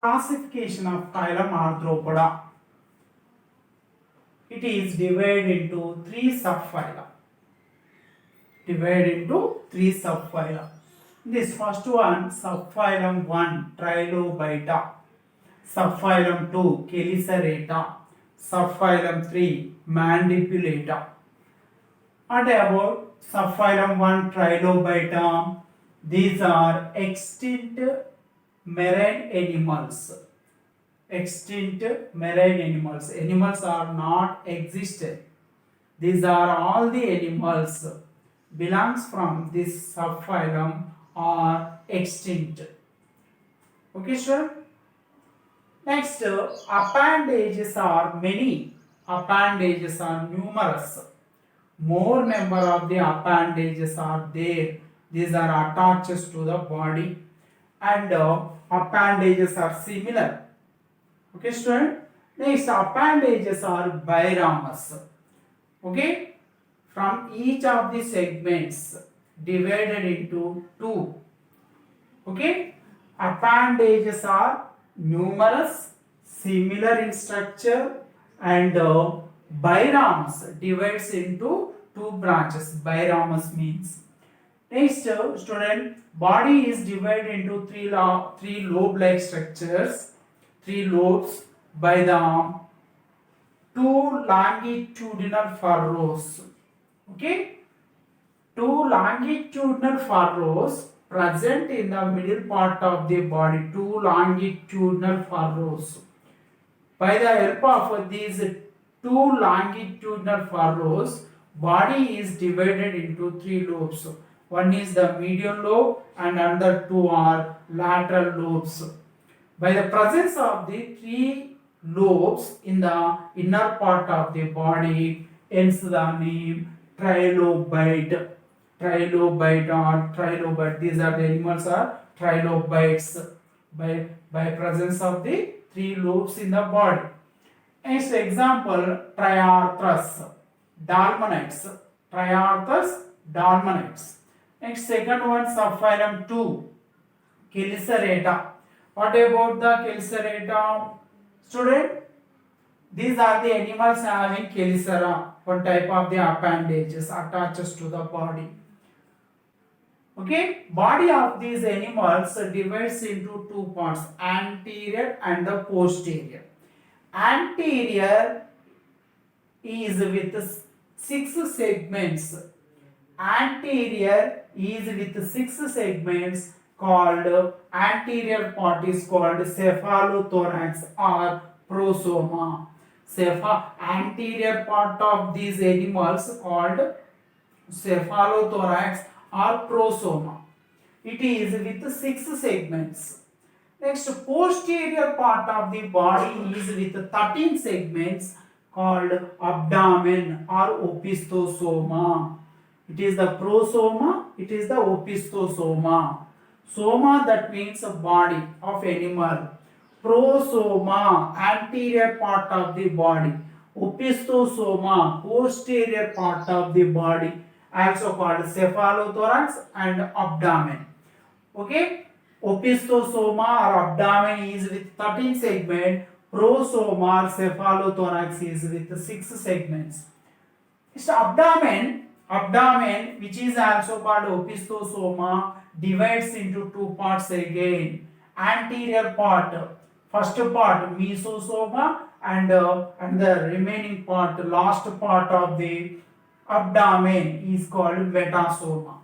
Classification of phylum Arthropoda. It is divided into three subphyla. This first one, subphylum 1, Trilobita. Subphylum 2, Chelicerata. Subphylum 3, Mandibulata. And about subphylum 1, Trilobita, these are extinct marine animals. Animals are not existed. These are all the animals belongs from this subphylum are extinct. Okay, sure. Next, appendages are many. Appendages are numerous. More number of the appendages are there. These are attached to the body, and appendages are similar. Okay, student. Next, appendages are biramous. Okay, from each of the segments divided into two. Okay, appendages are numerous, similar in structure, and biramous divides into two branches. Biramous means. Next, student, body is divided into three lobe-like structures, three lobes by the two longitudinal furrows. Okay, two longitudinal furrows present in the middle part of the body. Two longitudinal furrows. By the help of these two longitudinal furrows, body is divided into three lobes. One is the medial lobe and another two are lateral lobes. By the presence of the three lobes in the inner part of the body, hence the name trilobite. Trilobite or trilobite. These are the animals are trilobites. By presence of the three lobes in the body. Next example, Triarthus dalmatians. Triarthus dalmatians. Next second one, subphylum 2, Chelicerata. What about the Chelicerata? Student, these are the animals having chelicera, one type of the appendages attaches to the body. Okay, body of these animals divides into two parts, anterior and the posterior. Anterior is with 6 segments. Anterior is with 6 segments called, anterior part is called cephalothorax or prosoma. Anterior part of these animals called cephalothorax or prosoma. It is with 6 segments. Next, posterior part of the body is with 13 segments called abdomen or opistosoma. It is the prosoma, it is the opistosoma. Soma, that means a body of animal. Prosoma, anterior part of the body. Opistosoma, posterior part of the body, also called cephalothorax and abdomen. Okay, opistosoma or abdomen is with 13 segments. Prosoma or cephalothorax is with 6 segments. It's abdomen, which is also called opistosoma, divides into two parts again. Anterior part, first part mesosoma, and the remaining part, last part of the abdomen is called metasoma.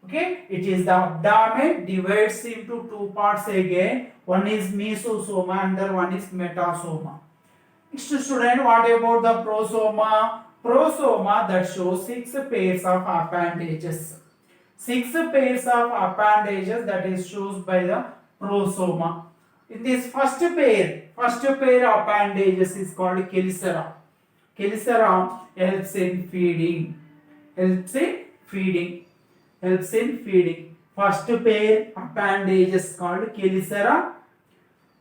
Okay, it is the abdomen divides into two parts again. One is mesosoma and the one is metasoma. Next, student, what about the prosoma? Prosoma, that shows 6 pairs of appendages. 6 pairs of appendages, that is shown by the prosoma. In this first pair appendages is called chelicera. Chelicera helps in feeding. First pair appendages called chelicera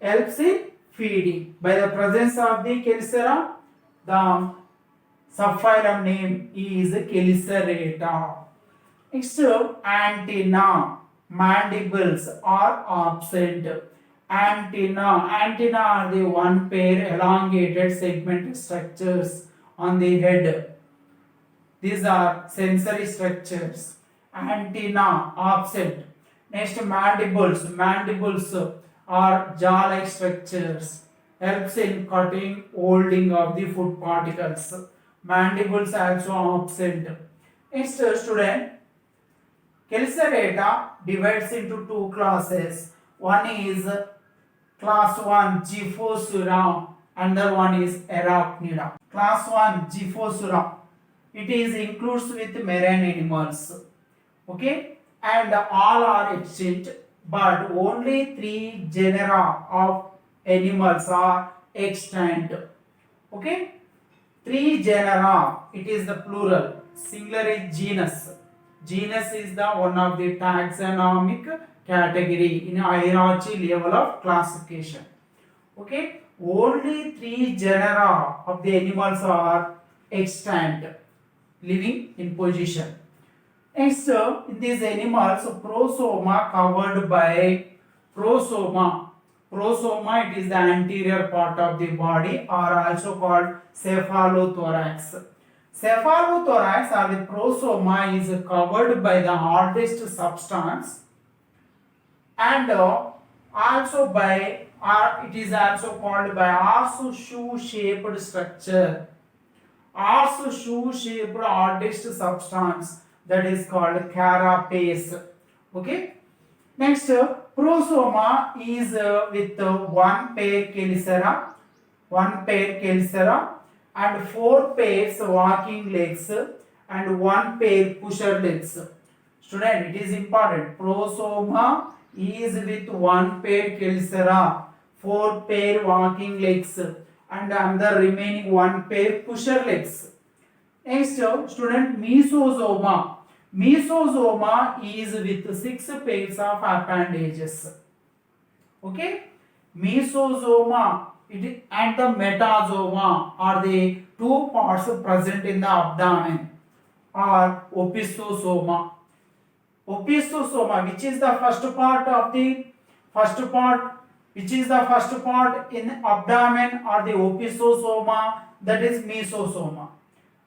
helps in feeding. By the presence of the chelicera, the subphylum name is Chelicerata. Next, antenna, mandibles are absent. Antenna. Antenna are the one pair elongated segmented structures on the head. These are sensory structures. Antenna, absent. Next, mandibles. Mandibles are jaw-like structures. Helps in cutting, holding of the food particles. Mandibles also absent. Next, student, Chelicerata divides into two classes. One is class 1 Glyphosura, another one is Arachnida. Class 1 Glyphosura. It is includes with marine animals. Okay, and all are extinct, but only 3 genera of animals are extant. Okay, 3 genera, it is the plural, singular is genus. Genus is the one of the taxonomic category in hierarchy level of classification. Okay, only 3 genera of the animals are extant, living in position. Next, in these animals, prosoma covered by prosoma. Prosoma, it is the anterior part of the body, are also called cephalothorax. Cephalothorax or the prosoma is covered by the hardest substance, and also by, or it is also called by horseshoe shaped structure. Horseshoe shaped hardest substance, that is called carapace. Okay. Next, prosoma is with one pair chelicera, and 4 pairs walking legs and 1 pair pusher legs. Student, it is important. Prosoma is with 1 pair chelicera, 4 pair walking legs, and another remaining 1 pair pusher legs. Next, student, mesosoma. Mesosoma is with 6 pairs of appendages. Okay, mesosoma and the metasoma are the 2 parts present in the abdomen, or opistosoma. Opistosoma, which is the first part in abdomen, or the opistosoma, that is mesosoma.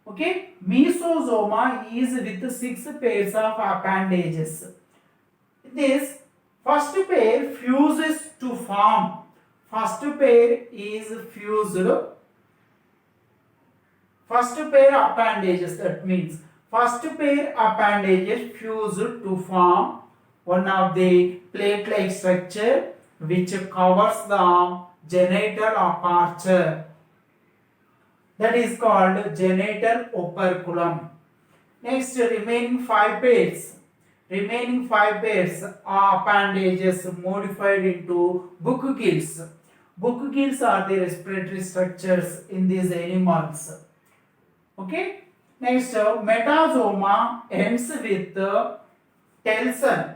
Okay, mesosoma is with 6 pairs of appendages. This first pair fuses to form. First pair is fused. First pair appendages, that means first pair appendages fused to form one of the plate-like structure which covers the genital aperture. That is called genital operculum. Next, remaining 5 pairs are appendages modified into book gills. Book gills are the respiratory structures in these animals. Okay. Next, metasoma ends with telson.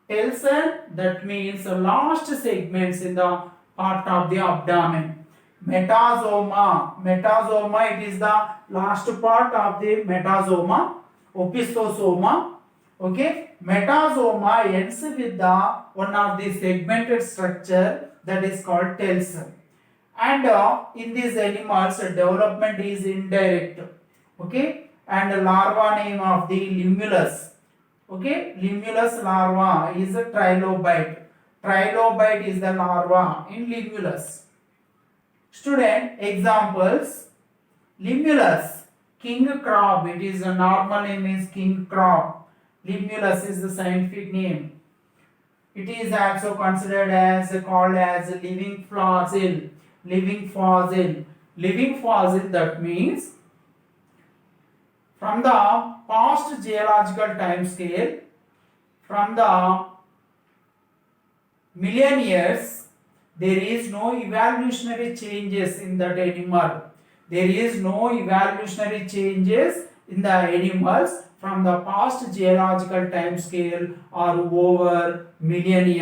Telson, that means last segments in the part of the abdomen. Metasoma, it is the last part of the metasoma, opistosoma. Okay, metasoma ends with the one of the segmented structure, that is called telson. And in these animals, development is indirect. Okay, and the larva name of the limulus. Okay, limulus larva is a trilobite. Trilobite is the larva in limulus. Student, examples: limulus, king crab, it is a normal name is king crab. Limulus is the scientific name. It is also considered as called as living fossil. Living fossil, that means from the past geological time scale, from the million years, there is no evolutionary changes in that animal. There is no evolutionary changes in the animals from the past geological time scale or over million years.